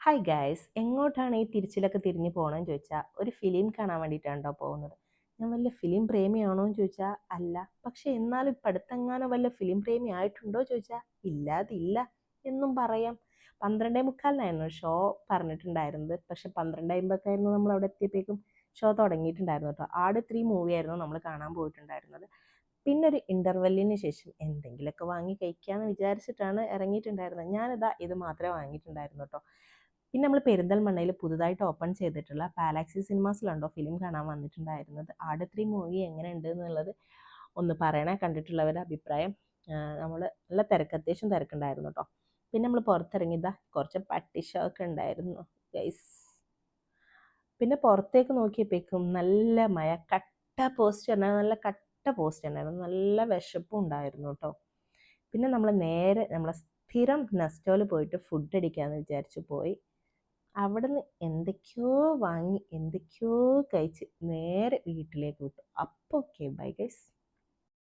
Hi guys, എങ്ങോട്ടാണ് ഈ തിരിച്ചിലൊക്കെ തിരിഞ്ഞു പോകണമെന്ന് ചോദിച്ചാൽ ഒരു ഫിലിം കാണാൻ വേണ്ടിയിട്ടാണ് കേട്ടോ പോകുന്നത്. ഞാൻ വലിയ ഫിലിം പ്രേമിയാണോ എന്ന് ചോദിച്ചാൽ അല്ല. പക്ഷെ എന്നാലും ഇപ്പം അടുത്തെങ്ങാനും വല്ല ഫിലിം പ്രേമി ആയിട്ടുണ്ടോ ചോദിച്ചാൽ ഇല്ലാതില്ല എന്നും പറയാം. 12:45 ഷോ പറഞ്ഞിട്ടുണ്ടായിരുന്നത്. പക്ഷെ 12:50 നമ്മൾ അവിടെ എത്തിയപ്പോഴേക്കും ഷോ തുടങ്ങിയിട്ടുണ്ടായിരുന്നു കേട്ടോ. ആട് 3 മൂവിയായിരുന്നു നമ്മൾ കാണാൻ പോയിട്ടുണ്ടായിരുന്നത്. പിന്നെ ഒരു ഇൻ്റർവെല്ലിന് ശേഷം എന്തെങ്കിലുമൊക്കെ വാങ്ങി കഴിക്കാമെന്ന് വിചാരിച്ചിട്ടാണ് ഇറങ്ങിയിട്ടുണ്ടായിരുന്നത്. ഞാനിതാ ഇത് മാത്രമേ വാങ്ങിയിട്ടുണ്ടായിരുന്നു കേട്ടോ. പിന്നെ നമ്മൾ പെരിന്തൽമണ്ണയിൽ പുതുതായിട്ട് ഓപ്പൺ ചെയ്തിട്ടുള്ള പാലാക്സി സിനിമാസിലുണ്ടോ ഫിലിം കാണാൻ വന്നിട്ടുണ്ടായിരുന്നത്. ആട് 3 മൂവി എങ്ങനെയുണ്ട് എന്നുള്ളത് ഒന്ന് പറയണേ, കണ്ടിട്ടുള്ളവരുടെ അഭിപ്രായം. നമ്മൾ നല്ല തിരക്ക്, അത്യാവശ്യം തിരക്കുണ്ടായിരുന്നു കേട്ടോ. പിന്നെ നമ്മൾ പുറത്തിറങ്ങിയതാ കുറച്ച് പട്ടിഷമൊക്കെ ഉണ്ടായിരുന്നു ഗൈസ്. പിന്നെ പുറത്തേക്ക് നോക്കിയപ്പോഴേക്കും നല്ല മഴ, കട്ട പോസ്റ്റ് ഉണ്ടായിരുന്നു, നല്ല കട്ട പോസ്റ്റ് ഉണ്ടായിരുന്നു, നല്ല വിശപ്പും ഉണ്ടായിരുന്നു കേട്ടോ. പിന്നെ നമ്മൾ നേരെ നമ്മളെ സ്ഥിരം നെസ്റ്റോയിൽ പോയിട്ട് ഫുഡ് അടിക്കാമെന്ന് വിചാരിച്ചു പോയി. അവിടുന്ന് എന്തൊക്കെയോ വാങ്ങി എന്തൊക്കെയോ കഴിച്ച് നേരെ വീട്ടിലേക്ക് വിട്ടു. അപ്പോൾ ഓക്കെ ബൈ ഗൈസ്.